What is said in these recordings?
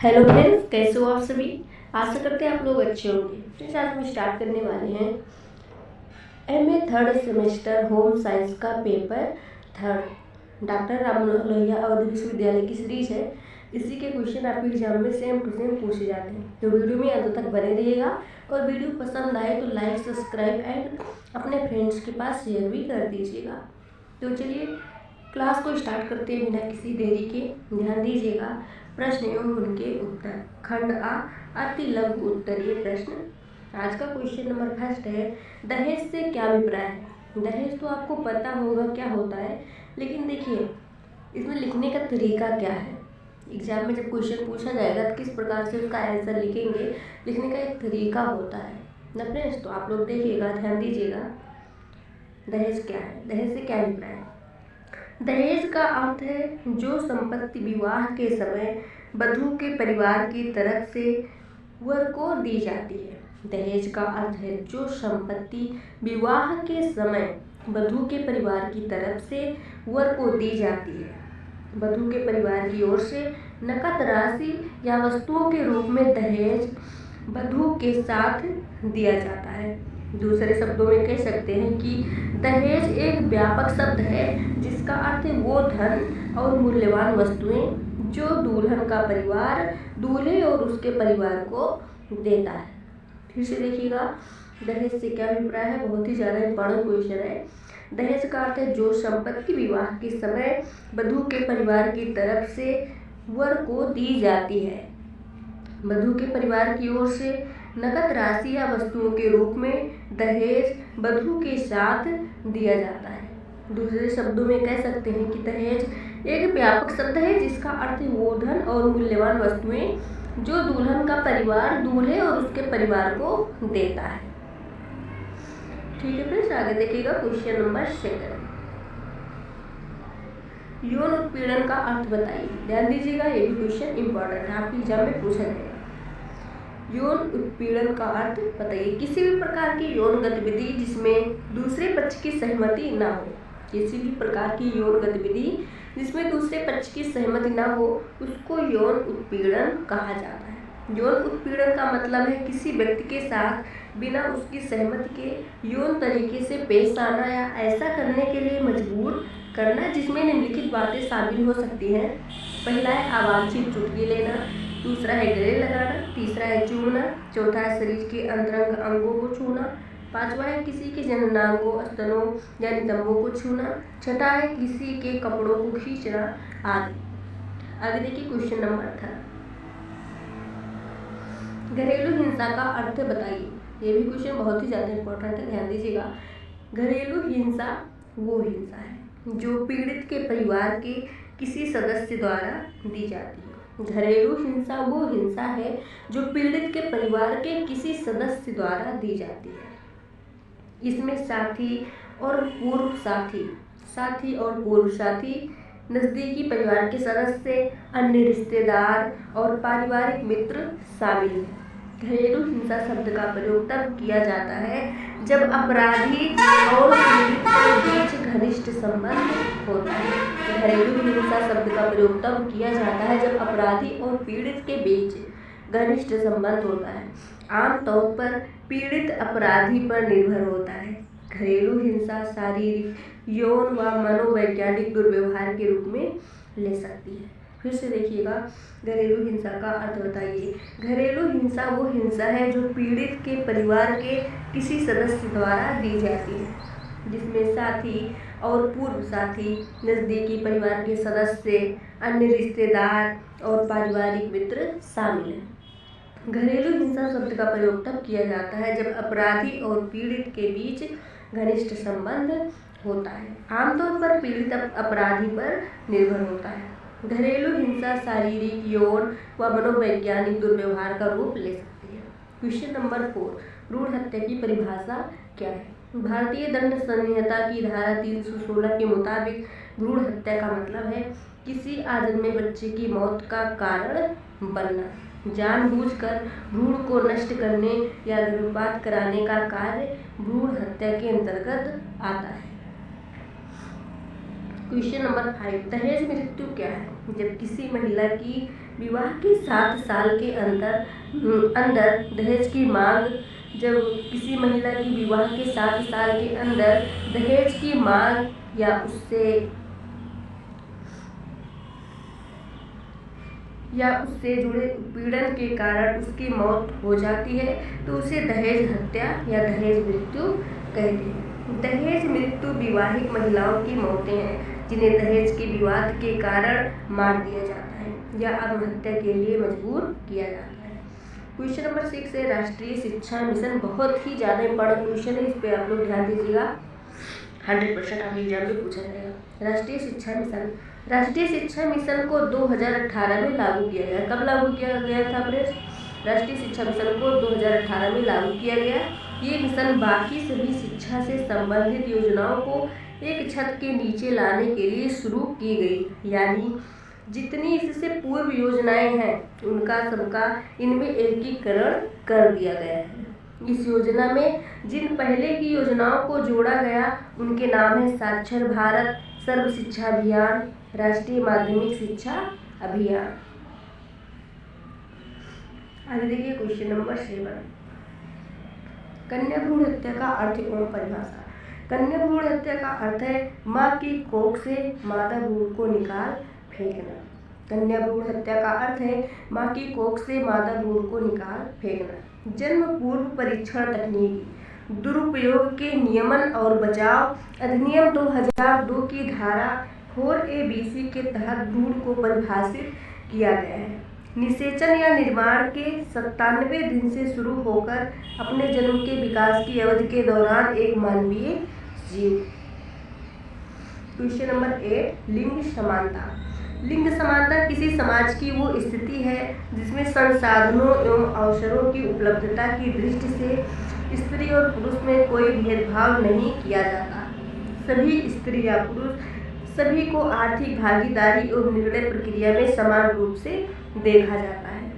Hello friends, कैसे हो आप सभी। आशा करते हैं आप लोग अच्छे होंगे। फ्रेंड्स, आज हम स्टार्ट करने वाले हैं MA third semester home science का paper third. Doctor Ram Manohar Lohia Awadh विश्वविद्यालय की सीरीज है। इसी के क्वेश्चन आपके एग्जाम में सेम टू सेम पूछे जाते हैं, तो वीडियो में अंत तक बने रहिएगा। और वीडियो पसंद आए तो लाइक, सब्सक्राइब एंड अपने फ्रेंड्स के पास शेयर भी कर दीजिएगा। तो चलिए क्लास को स्टार्ट करते हैं बिना किसी देरी के। ध्यान दीजिएगा। प्रश्न एवं उनके उत्तर, खंड आ, अति लघु उत्तरीय प्रश्न। आज का क्वेश्चन नंबर फर्स्ट है, दहेज से क्या अभिप्राय है। दहेज तो आपको पता होगा क्या होता है, लेकिन देखिए इसमें लिखने का तरीका क्या है। एग्जाम में जब क्वेश्चन पूछा जाएगा तो किस प्रकार से उसका आंसर लिखेंगे, लिखने का एक तरीका होता है ना फ्रेंड्स। तो आप लोग देखिएगा, ध्यान दीजिएगा। दहेज क्या है, दहेज से क्या अभिप्राय है। दहेज का अर्थ है जो संपत्ति विवाह के समय वधू के परिवार की तरफ से वर को दी जाती है। दहेज का अर्थ है जो संपत्ति विवाह के समय वधू के परिवार की तरफ से वर को दी जाती है। वधू के परिवार की ओर से नकद राशि या वस्तुओं के रूप में दहेज वधू के साथ दिया जाता है। दूसरे शब्दों में कह सकते हैं कि दहेज एक व्यापक शब्द है जिसका अर्थ है वो धन और मूल्यवान वस्तुएं जो दुल्हन का परिवार दूल्हे और उसके परिवार को देता है। फिर से देखिएगा, दहेज से क्या अभिप्राय है, बहुत ही ज़्यादा इंपॉर्टेंट क्वेश्चन है। दहेज का अर्थ है जो संपत्ति विवाह के समय वधू के परिवार की तरफ से वर को दी जाती है। वधू के परिवार की ओर से नकद राशि या वस्तुओं के रूप में दहेज वधू के साथ दिया जाता है। दूसरे शब्दों में कह सकते हैं कि दहेज एक व्यापक शब्द है जिसका अर्थ वो धन और मूल्यवान वस्तुएं जो दुल्हन का परिवार दूल्हे और उसके परिवार को देता है। ठीक है फ्रेंड्स, आगे देखिएगा क्वेश्चन नंबर 2। यौन उत्पीड़न का अर्थ बताइए। ध्यान दीजिएगा, ये भी क्वेश्चन इंपॉर्टेंट है, आपके एग्जाम में पूछा जाएगा। यौन उत्पीड़न का अर्थ बताइए। किसी भी प्रकार की यौन गतिविधि जिसमें दूसरे पक्ष की सहमति ना हो। किसी भी प्रकार की यौन गतिविधि जिसमें दूसरे पक्ष की सहमति ना हो उसको यौन उत्पीड़न कहा जाता है। यौन उत्पीड़न का मतलब है किसी व्यक्ति के साथ बिना उसकी सहमति के यौन तरीके से पेश आना या ऐसा करने के लिए मजबूर करना, जिसमें निम्नलिखित बातें शामिल हो सकती हैं। पहला है अवांछित चुटकी लेना, दूसरा है गले लगाना, तीसरा है चूमना, चौथा है शरीर के अंतरंग अंगों को छूना, पांचवा है किसी के जननांगों, स्तनों या नितंबों को छूना, छठा है किसी के कपड़ों को खींचना आदि। आगे देखिए क्वेश्चन नंबर 3, घरेलू हिंसा का अर्थ बताइए। ये भी क्वेश्चन बहुत ही ज़्यादा इंपॉर्टेंट है, ध्यान दीजिएगा। घरेलू हिंसा वो हिंसा है जो पीड़ित के परिवार के किसी सदस्य द्वारा दी जाती है। घरेलू हिंसा वो हिंसा है जो पीड़ित के परिवार के किसी सदस्य द्वारा दी जाती है। इसमें साथी और पूर्व साथी, नज़दीकी परिवार के सदस्य, अन्य रिश्तेदार और पारिवारिक मित्र शामिल हैं। घरेलू हिंसा शब्द का प्रयोग तब किया जाता है जब अपराधी और पीड़ित के बीच घनिष्ठ संबंध होता है। घरेलू हिंसा शब्द का प्रयोग तब किया जाता है जब अपराधी और पीड़ित के बीच घनिष्ठ संबंध होता है। आमतौर पर पीड़ित अपराधी पर निर्भर होता है। घरेलू हिंसा शारीरिक, यौन व मनोवैज्ञानिक दुर्व्यवहार के रूप में ले सकती है। फिर से देखिएगा, घरेलू हिंसा का अर्थ बताइए। घरेलू हिंसा वो हिंसा है जो पीड़ित के परिवार के किसी सदस्य द्वारा दी जाती है, जिसमें साथी और पूर्व साथी, नज़दीकी परिवार के सदस्य, अन्य रिश्तेदार और पारिवारिक मित्र शामिल हैं। घरेलू हिंसा शब्द का प्रयोग तब किया जाता है जब अपराधी और पीड़ित के बीच घनिष्ठ संबंध होता है। आमतौर पर पीड़ित अपराधी पर निर्भर होता है। घरेलू हिंसा शारीरिक, यौन व मनोवैज्ञानिक दुर्व्यवहार का रूप ले सकती है। क्वेश्चन नंबर 4, भ्रूण हत्या की परिभाषा क्या है। भारतीय दंड संहिता की धारा 316 के मुताबिक भ्रूण हत्या का मतलब है किसी आजन्मे बच्चे की मौत का कारण बनना, जानबूझकर भ्रूण को नष्ट करने या गर्भपात कराने का कार्य भ्रूण हत्या के अंतर्गत आता है। क्वेश्चन नंबर 5, दहेज मृत्यु क्या है। जब किसी महिला की विवाह के 7 साल के अंदर दहेज की मांग, जब किसी महिला की विवाह के 7 साल के अंदर दहेज की मांग या उससे जुड़े उत्पीड़न के कारण उसकी मौत हो जाती है तो उसे दहेज हत्या या दहेज मृत्यु कहते हैं। दहेज मृत्यु विवाहित महिलाओं की मौतें हैं जिन्हें दहेज के विवाद के कारण मार दिया जाता है या आत्महत्या के लिए मजबूर किया जाता है। क्वेश्चन नंबर 6 है राष्ट्रीय शिक्षा मिशन। बहुत ही ज़्यादा इंपॉर्टेंट क्वेश्चन है, इस पर आप लोग ध्यान दीजिएगा, 100% आपके एग्जाम में पूछा जाएगा। राष्ट्रीय शिक्षा मिशन, राष्ट्रीय शिक्षा मिशन को 2018 में लागू किया गया। कब लागू किया गया था फ्रेंड्स? राष्ट्रीय शिक्षा मिशन को 2018 में लागू किया गया। ये मिशन बाकी सभी शिक्षा से संबंधित योजनाओं को एक छत के नीचे लाने के लिए शुरू की गई, यानी जितनी इससे पूर्व योजनाएं हैं उनका सबका इनमें एकीकरण कर दिया गया है। इस योजना में जिन पहले की योजनाओं को जोड़ा गया उनके नाम है साक्षर भारत, सर्व शिक्षा अभियान, राष्ट्रीय माध्यमिक शिक्षा अभियान। आगे देखिए क्वेश्चन नंबर 7, कन्या भ्रूण हत्या का अर्थ एवं परिभाषा। कन्या भ्रूण हत्या का अर्थ है माँ की कोख से मादा भ्रूण को निकाल फेंकना। कन्या भ्रूण हत्या का अर्थ है माँ की कोख से मादा भ्रूण को निकाल फेंकना। जन्म पूर्व परीक्षण तकनीकी दुरुपयोग के नियमन और बचाव अधिनियम 2002 की धारा 4A-BC के तहत भ्रूण को परिभाषित किया गया है। निषेचन या निर्माण के 97 दिन से शुरू होकर अपने जन्म के विकास की अवधि के दौरान एक मानवीय जीव। क्वेश्चन नंबर 8, लिंग समानता। लिंग समानता किसी समाज की वो स्थिति है जिसमें संसाधनों एवं अवसरों की उपलब्धता की दृष्टि से स्त्री और पुरुष में कोई भेदभाव नहीं किया जाता। सभी स्त्री या पुरुष सभी को आर्थिक भागीदारी एवं निर्णय प्रक्रिया में समान रूप से देखा जाता है।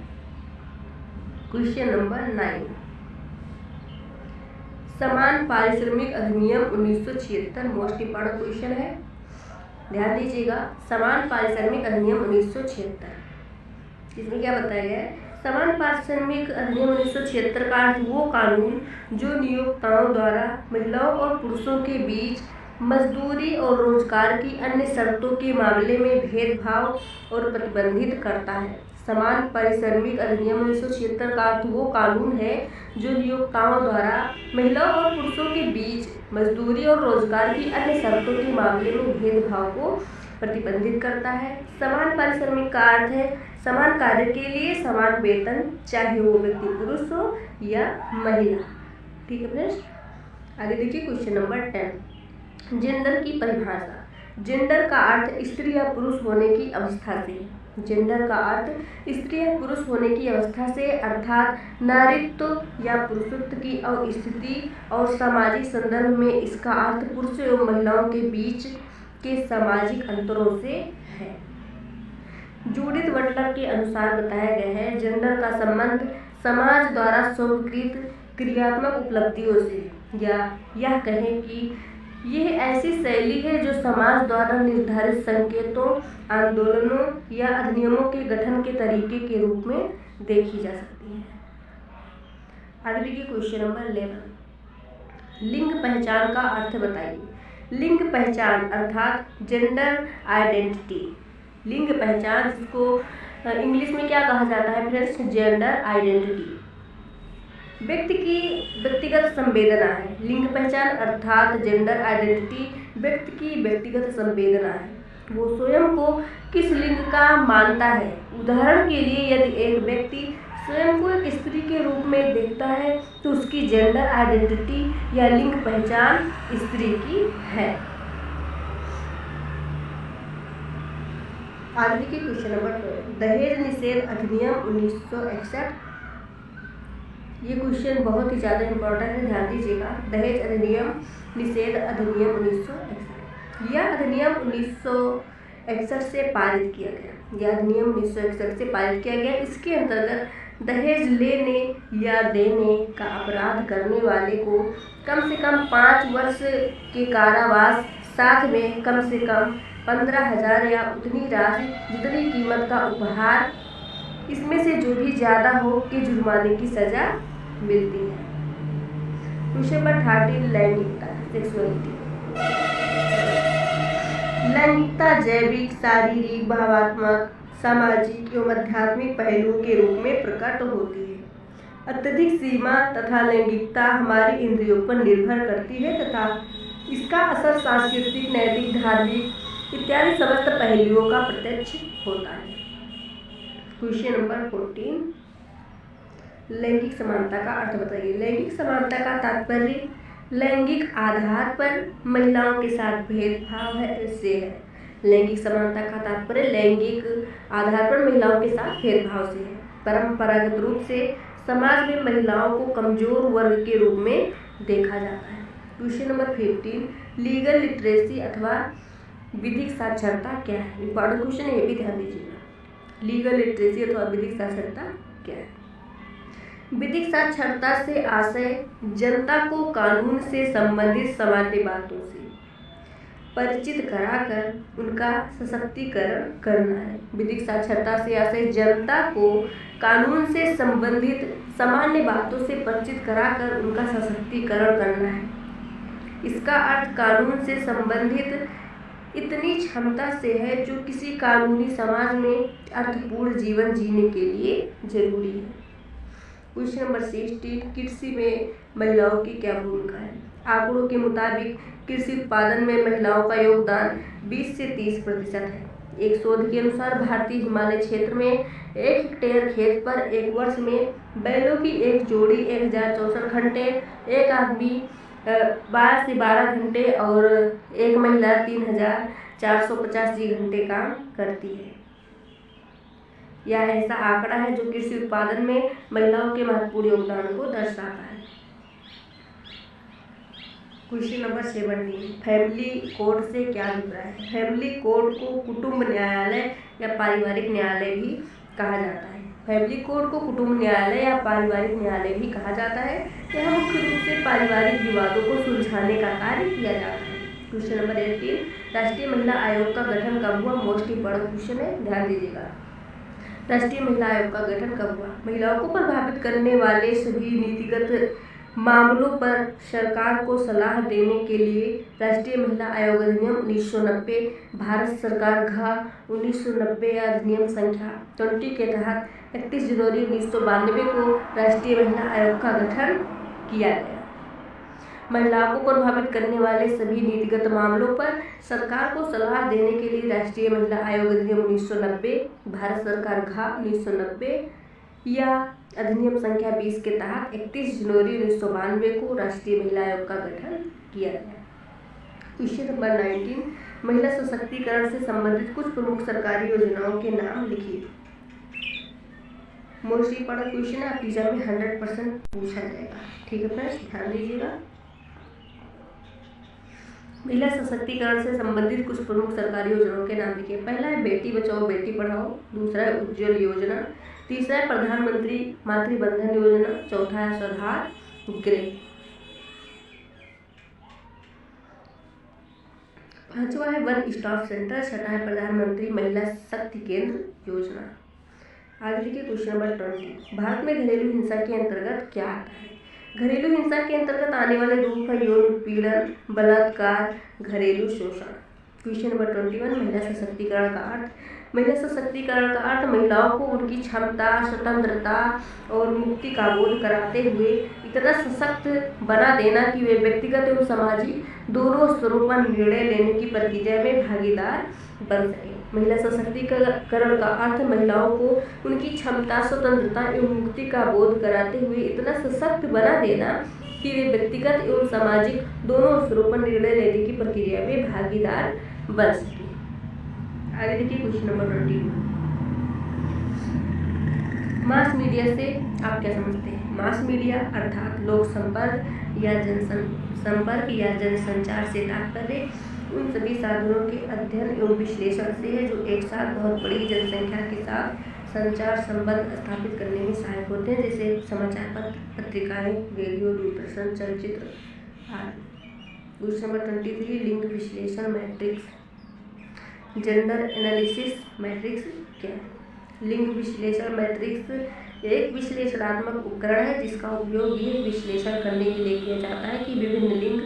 क्वेश्चन नंबर 9, समान पारिश्रमिक अधिनियम 1976 मोस्ट इंपॉर्टेंट क्वेश्चन है, ध्यान दीजिएगा। समान पारिश्रमिक अधिनियम 1976, इसमें क्या बताया गया है? समान पारिश्रमिक अधिनियम 1976 का वो कानून जो नियोक्ताओं द्वारा महिलाओं और पुरुषों के बीच मजदूरी और रोजगार की अन्य शर्तों के मामले में भेदभाव और प्रतिबंधित करता है। समान पारिश्रमिक अधिनियम 1976 का वो कानून है जो नियोक्ताओं द्वारा महिलाओं और पुरुषों के बीच मजदूरी और रोजगार की अन्य शर्तों के मामले में भेदभाव को प्रतिबंधित करता है। समान पारिश्रमिक का अर्थ है समान कार्य के लिए समान वेतन, चाहे वो व्यक्ति पुरुष हो या महिला। ठीक है फ्रेंड्स, आगे देखिए क्वेश्चन नंबर 10, जेंडर की परिभाषा। जेंडर का अर्थ स्त्री या पुरुष होने की अवस्था से। जेंडर का अर्थ स्त्री या पुरुष होने की अवस्था से अर्थात नारीत्व या पुरुषत्व की स्थिति और सामाजिक संदर्भ में इसका अर्थ पुरुषों एवं महिलाओं के बीच के सामाजिक अंतरों से है। जूडिथ बटलर के अनुसार बताया गया है जेंडर का संबंध समाज द्वारा स्वीकृत क्रियात्मक उपलब्धियों से, या यह कहें कि यह ऐसी शैली है जो समाज द्वारा निर्धारित संकेतों, आंदोलनों या अधिनियमों के गठन के तरीके के रूप में देखी जा सकती है। आगे देखिए क्वेश्चन नंबर 11, लिंग पहचान का अर्थ बताइए। लिंग पहचान अर्थात जेंडर आइडेंटिटी। लिंग पहचान जिसको इंग्लिश में क्या कहा जाता है फ्रेंड्स? Gender identity. व्यक्ति की व्यक्तिगत संवेदना है। लिंग पहचान अर्थात जेंडर आइडेंटिटी व्यक्ति की व्यक्तिगत संवेदना है, वो स्वयं को किस लिंग का मानता है। उदाहरण के लिए यदि एक व्यक्ति स्वयं को एक स्त्री के रूप में देखता है तो उसकी जेंडर आइडेंटिटी या लिंग पहचान स्त्री की है। आगे देखिए क्वेश्चन नंबर 12, दहेज निषेध अधिनियम 1961। ये क्वेश्चन बहुत ही ज़्यादा इंपॉर्टेंट है, ध्यान दीजिएगा। दहेज अधिनियम निषेध अधिनियम 1961, यह अधिनियम 1961 से पारित किया गया। यह अधिनियम 1961 से पारित किया गया। इसके अंतर्गत दहेज लेने या देने का अपराध करने वाले को कम से कम 5 वर्ष के कारावास, साथ में कम से कम 15,000 या उतनी राशि जितनी कीमत का उपहार इसमें से जो भी ज़्यादा हो के जुर्माने की सज़ा मिलती है। क्वेश्चन नंबर 13 लैंगिकता सेक्सुअलिटी। लैंगिकता जैविक, शारीरिक, भावात्मक, सामाजिक एवं आध्यात्मिक पहलुओं के रूप में प्रकट होती है। अत्यधिक सीमा तथा लैंगिकता हमारी इंद्रियों पर निर्भर करती है तथा इसका असर सांस्कृतिक, नैतिक, धार्मिक इत्यादि समस्त पहलुओं का प्रत्यक्ष होता है। क्वेश्चन नंबर 14 लैंगिक समानता का अर्थ बताइए। लैंगिक समानता का तात्पर्य लैंगिक आधार पर महिलाओं के साथ भेदभाव से है। लैंगिक समानता का तात्पर्य लैंगिक आधार पर महिलाओं के साथ भेदभाव से है। परंपरागत रूप से समाज में महिलाओं को कमजोर वर्ग के रूप में देखा जाता है। क्वेश्चन नंबर 15 लीगल लिटरेसी अथवा विधिक साक्षरता क्या है। इंपॉर्टेंट क्वेश्चन है, ये भी ध्यान दीजिएगा। लीगल लिटरेसी अथवा विधिक साक्षरता क्या है। विधिक साक्षरता से आशय जनता को कानून से संबंधित सामान्य बातों से परिचित कराकर उनका सशक्तिकरण करना है। विधिक साक्षरता से आशय जनता को कानून से संबंधित सामान्य बातों से परिचित कराकर उनका सशक्तिकरण करना है। इसका अर्थ कानून से संबंधित इतनी क्षमता से है जो किसी कानूनी समाज में अर्थपूर्ण जीवन जीने के लिए जरूरी है। क्वेश्चन नंबर 16 कृषि में महिलाओं की क्या भूमिका है। आंकड़ों के मुताबिक कृषि उत्पादन में महिलाओं का योगदान 20 से 30% है। एक शोध के अनुसार भारतीय हिमालय क्षेत्र में 1 हेक्टेयर खेत पर एक वर्ष में बैलों की एक जोड़ी 1064 घंटे, एक आदमी 12 से 12 घंटे और एक महिला 3485 घंटे काम करती है। यह ऐसा आंकड़ा है जो कृषि उत्पादन में महिलाओं के महत्वपूर्ण योगदान को दर्शाता है। क्वेश्चन नंबर 17 फैमिली कोर्ट से क्या अभिप्राय है। फैमिली कोर्ट को कुटुंब न्यायालय या पारिवारिक न्यायालय भी कहा जाता है। फैमिली कोर्ट को कुटुंब न्यायालय या पारिवारिक न्यायालय भी कहा जाता है। यह मुख्य रूप से पारिवारिक विवादों को सुलझाने का कार्य किया जाता है। क्वेश्चन नंबर 18 राष्ट्रीय महिला आयोग का गठन कब हुआ। मोस्ट इंपॉर्टेंट क्वेश्चन है, ध्यान दीजिएगा। राष्ट्रीय महिला आयोग का गठन कब हुआ। महिलाओं को प्रभावित करने वाले सभी नीतिगत मामलों पर सरकार को सलाह देने के लिए राष्ट्रीय महिला आयोग अधिनियम 1990, भारत सरकार घ 1990 या अधिनियम संख्या 20 के तहत 31 जनवरी 1992 को राष्ट्रीय महिला आयोग का गठन किया गया। महिलाओं को प्रभावित करने वाले सभी नीतिगत मामलों पर सरकार को सलाह देने के लिए राष्ट्रीय महिला आयोग अधिनियम 1990, भारत सरकार घ 1990 या अधिनियम संख्या 20 के तहत 31 जनवरी 1992 को राष्ट्रीय महिला आयोग का गठन किया गया। क्वेश्चन नंबर 19 महिला सशक्तिकरण से संबंधित कुछ प्रमुख सरकारी योजनाओं के नाम लिखिए। मोस्ट इंपॉर्टेंट क्वेश्चन है, आपकी एग्जाम में 100% पूछा जाएगा। ठीक है फ्रेंड्स, ध्यान दीजिएगा। महिला सशक्तिकरण से संबंधित कुछ प्रमुख सरकारी योजनाओं के नाम लिखिए। पहला है बेटी बचाओ बेटी पढ़ाओ, दूसरा है उज्ज्वल योजना, तीसरा है प्रधानमंत्री मातृबंधन योजना, चौथा है स्वधार गृह, पांचवा है वन स्टॉप सेंटर, छठा है प्रधानमंत्री महिला शक्ति केंद्र योजना। आगे देखिए क्वेश्चन नंबर 20 भारत में घरेलू हिंसा के अंतर्गत क्या आता है। घरेलू हिंसा के अंतर्गत आने वाले रूप है यौन उत्पीड़न, बलात्कार, घरेलू शोषण। क्वेश्चन नंबर 21 महिला सशक्तिकरण का अर्थ। महिला सशक्तिकरण का अर्थ महिलाओं को उनकी क्षमता, स्वतंत्रता और मुक्ति का बोध कराते हुए इतना सशक्त बना देना कि वे व्यक्तिगत एवं सामाजिक दोनों स्तरों पर निर्णय लेने की प्रक्रिया में भागीदार बन सके। महिला सशक्तिकरण का अर्थ महिलाओं को उनकी क्षमता, स्वतंत्रता एवं मुक्ति का बोध कराते हुए इतना सशक्त बना देना कि वे व्यक्तिगत एवं सामाजिक दोनों स्तरों पर निर्णय लेने की प्रक्रिया में भागीदार बन सके। आगे देखिए क्वेश्चन नंबर 22 मास मीडिया से आप क्या समझते हैं। मास मीडिया अर्थात लोक संपर्क या जनसंचार से तात्पर्य उन सभी साधनों के अध्ययन एवं विश्लेषण से है जो एक साथ बहुत बड़ी जनसंख्या के साथ संचार संबंध स्थापित करने में सहायक होते हैं, जैसे समाचार पत्र, पत्रिकाएं, रेडियो, दूरदर्शन, चलचित्र आदि। क्वेश्चन नंबर 23 लिंग विश्लेषण मैट्रिक्स जेंडर एनालिसिस मैट्रिक्स क्या है। लिंग विश्लेषण मैट्रिक्स एक विश्लेषणात्मक उपकरण है जिसका उपयोग ये विश्लेषण करने के लिए किया जाता है कि विभिन्न लिंग,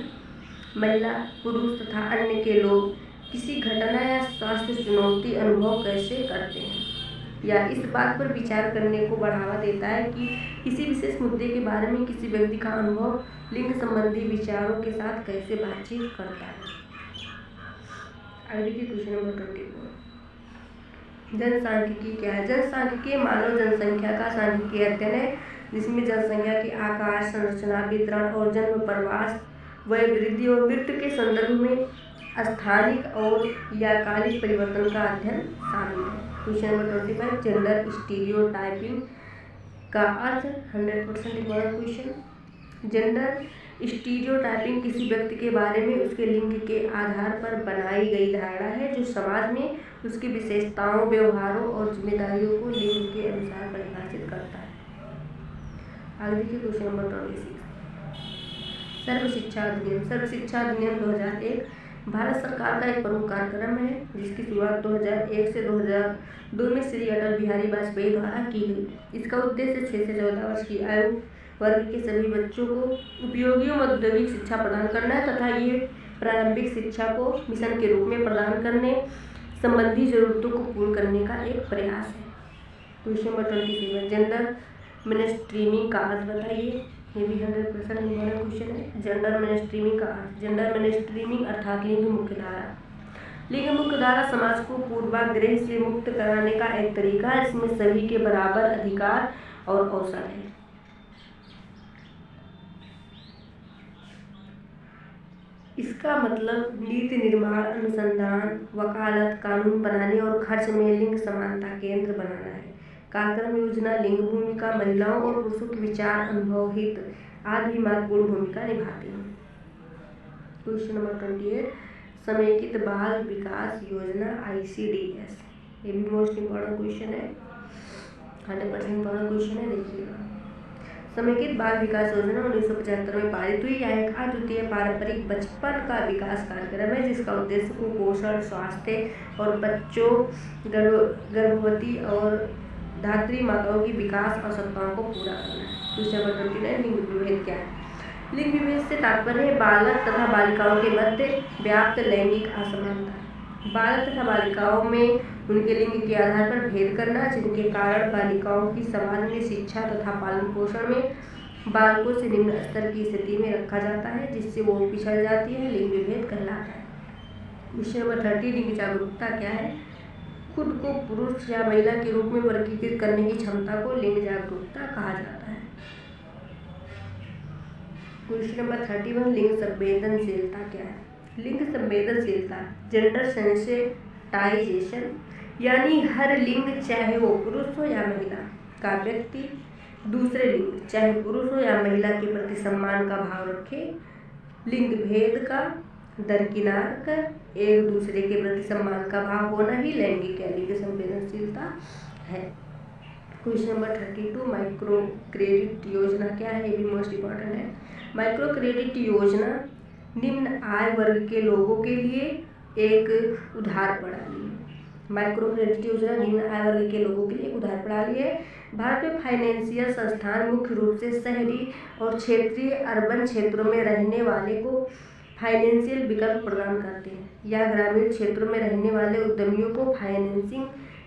महिला, पुरुष तथा अन्य के लोग किसी घटना या स्वास्थ्य चुनौती अनुभव कैसे करते हैं, या इस बात पर विचार करने को बढ़ावा देता है कि किसी विशेष मुद्दे के बारे में किसी व्यक्ति का अनुभव लिंग संबंधी विचारों के साथ कैसे बातचीत करता है। आगे देखिए क्वेश्चन नंबर 24। जनसांख्यिकी क्या है? जनसांख्यिकी मानव जनसंख्या का सांख्यिकीय अध्ययन है जिसमें जनसंख्या के आकार, संरचना, वितरण और जन्म, प्रवास, वय वृद्धि और मृत्यु के संदर्भ में स्थानिक और या कालिक परिवर्तन का अध्ययन शामिल है। Question number 25। जेंडर स्टीरियोटाइपिंग का अर्थ 100% इम्पोर्टेंट क्वेश्चन। जेंडर स्टीरियोटाइपिंग किसी व्यक्ति के बारे में उसके लिंग के आधार पर बनाई गई धारणा है जो समाज में उसकी विशेषताओं, व्यवहारों और जिम्मेदारियों को लिंग के अनुसार परिभाषित करता है। आगे देखिए क्वेश्चन नंबर 26। सर्व शिक्षा अधिनियम। सर्व शिक्षा अधिनियम 2001 भारत सरकार का एक प्रमुख कार्यक्रम है जिसकी शुरुआत 2001 से 2002 में श्री अटल बिहारी वाजपेयी द्वारा की गई। इसका उद्देश्य 6 से 14 वर्ष की आयु वर्ग के सभी बच्चों को उपयोगी और माध्यमिक शिक्षा प्रदान करना है तथा ये प्रारंभिक शिक्षा को मिशन के रूप में प्रदान करने संबंधी जरूरतों को पूर्ण करने का एक प्रयास है। Question number 27। जेंडर मेनस्ट्रीमिंग का अर्थ बताइए। ये भी 100% इम्पोर्टेंट क्वेश्चन है। जेंडर मेनस्ट्रीमिंग का अर्थ। जेंडर मेनस्ट्रीमिंग अर्थात लिंग मुख्यधारा। लिंग मुख्यधारा समाज को पूर्वाग्रह से मुक्त कराने का एक तरीका है जिसमें सभी के बराबर अधिकार और अवसर है। इसका मतलब नीति निर्माण, अनुसंधान, वकालत, कानून बनाने और खर्च में लिंग समानता केंद्र बनाना है। कार्यक्रम योजना लिंग भूमिका, महिलाओं और पुरुषों के विचार, अनुभव, हित आदि महत्वपूर्ण भूमिका निभाती है। Question number 28। समेकित बाल विकास योजना ICDS। ये भी मोस्ट इम्पोर्टेंट क्वेश्चन है, 100% इम्पोर्टेंट क्वेश्चन है। देखिएगा, समेकित बाल विकास योजना 1975 में पारित हुई। यह एक अद्वितीय पारंपरिक बचपन का विकास कार्यक्रम है जिसका उद्देश्य कुपोषण, स्वास्थ्य और बच्चों, गर्भवती और धात्री माताओं की विकास आवश्यकताओं को पूरा करना है। Question number 29। लिंग विभेद क्या है? लिंग विभेद से तात्पर्य है बालक तथा बालिकाओं के मध्य व्याप्त लैंगिक असमानता। बालक तथा बालिकाओं में उनके लिंग के आधार पर भेद करना जिनके कारण बालिकाओं की सामान्य शिक्षा तथा पालन पोषण में बालकों से निम्न स्तर की स्थिति में रखा जाता है जिससे वो पिछड़ जाती है, लिंग विभेद कहलाता है। Question number 30। लिंग जागरूकता क्या है? खुद को पुरुष या महिला के रूप में वर्गीकृत करने की क्षमता को लिंग जागरूकता कहा जाता है। Question number 31। लिंग संवेदनशीलता क्या है? लिंग संवेदनशीलता जेंडर सेंसिटाइजेशन यानी हर लिंग चाहे वो पुरुष हो या महिला का व्यक्ति दूसरे लिंग चाहे पुरुष हो या महिला के प्रति सम्मान का भाव रखे, लिंग भेद का दरकिनार कर एक दूसरे के प्रति सम्मान का भाव होना ही लैंगिक या लिंग संवेदनशीलता है। Question number 32। माइक्रो क्रेडिट योजना क्या है? ये भी मोस्ट इम्पॉर्टेंट है। माइक्रो क्रेडिट योजना निम्न आय वर्ग के लोगों के लिए एक उधार प्रणाली है। माइक्रो क्रेडिट योजना निम्न आय वर्ग के लोगों के लिए एक उधार प्रणाली है। भारत में फाइनेंशियल संस्थान मुख्य रूप से शहरी और क्षेत्रीय अर्बन क्षेत्रों में रहने वाले को फाइनेंशियल विकल्प प्रदान करते हैं या ग्रामीण क्षेत्रों में रहने वाले उद्यमियों को फाइनेंसिंग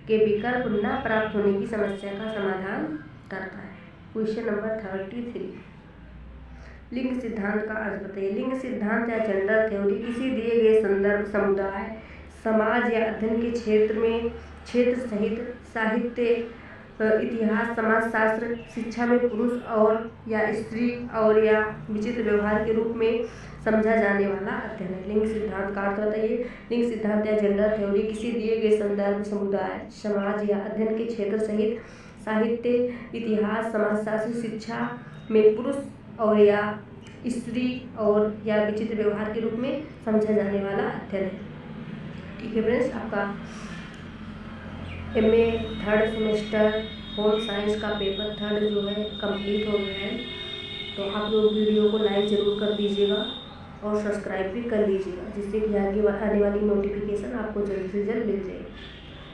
के विकल्प न प्राप्त होने की समस्या का समाधान करता है। Question number 33। लिंग सिद्धांत का अर्थ बताइए। लिंग सिद्धांत या जेंडर थ्योरी किसी दिए गए संदर्भ, समुदाय, समाज या अध्ययन के क्षेत्र सहित साहित्य, इतिहास, समाजशास्त्र, शिक्षा में पुरुष और या स्त्री और या विचित्र व्यवहार के रूप में समझा जाने वाला अध्ययन है। लिंग सिद्धांत का अर्थ बताइए। लिंग सिद्धांत या जेंडर थ्योरी किसी दिए गए संदर्भ, समुदाय, समाज या अध्ययन के क्षेत्र सहित साहित्य, इतिहास, समाजशास्त्र, शिक्षा में पुरुष और या स्त्री और या विचित्र व्यवहार के रूप में समझा जाने वाला अध्ययन है। ठीक है फ्रेंड्स, आपका MA 3rd semester home science का पेपर 3rd जो है कंप्लीट हो गया है। तो आप लोग वीडियो को लाइक ज़रूर कर दीजिएगा और सब्सक्राइब भी कर लीजिएगा जिससे कि आगे आने वाली नोटिफिकेशन आपको जल्द से जल्द मिल जाएगी।